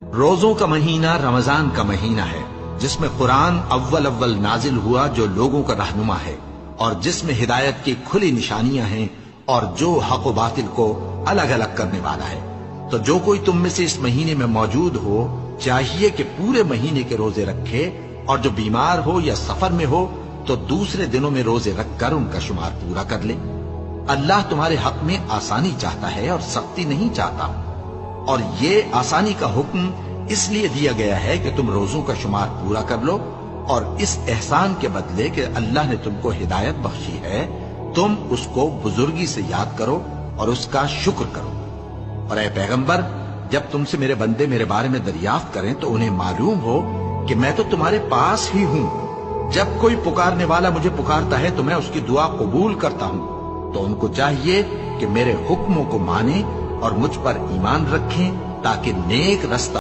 روزوں کا مہینہ رمضان کا مہینہ ہے، جس میں قرآن اول اول نازل ہوا، جو لوگوں کا رہنما ہے اور جس میں ہدایت کی کھلی نشانیاں ہیں اور جو حق و باطل کو الگ الگ کرنے والا ہے۔ تو جو کوئی تم میں سے اس مہینے میں موجود ہو چاہیے کہ پورے مہینے کے روزے رکھے، اور جو بیمار ہو یا سفر میں ہو تو دوسرے دنوں میں روزے رکھ کر ان کا شمار پورا کر لے۔ اللہ تمہارے حق میں آسانی چاہتا ہے اور سختی نہیں چاہتا، اور یہ آسانی کا حکم اس لیے دیا گیا ہے کہ تم روزوں کا شمار پورا کر لو، اور اس احسان کے بدلے کہ اللہ نے تم کو ہدایت بخشی ہے تم اس کو بزرگی سے یاد کرو اور اس کا شکر کرو۔ اور اے پیغمبر، جب تم سے میرے بندے میرے بارے میں دریافت کریں تو انہیں معلوم ہو کہ میں تو تمہارے پاس ہی ہوں۔ جب کوئی پکارنے والا مجھے پکارتا ہے تو میں اس کی دعا قبول کرتا ہوں، تو ان کو چاہیے کہ میرے حکموں کو مانیں اور مجھ پر ایمان رکھیں تاکہ نیک رستہ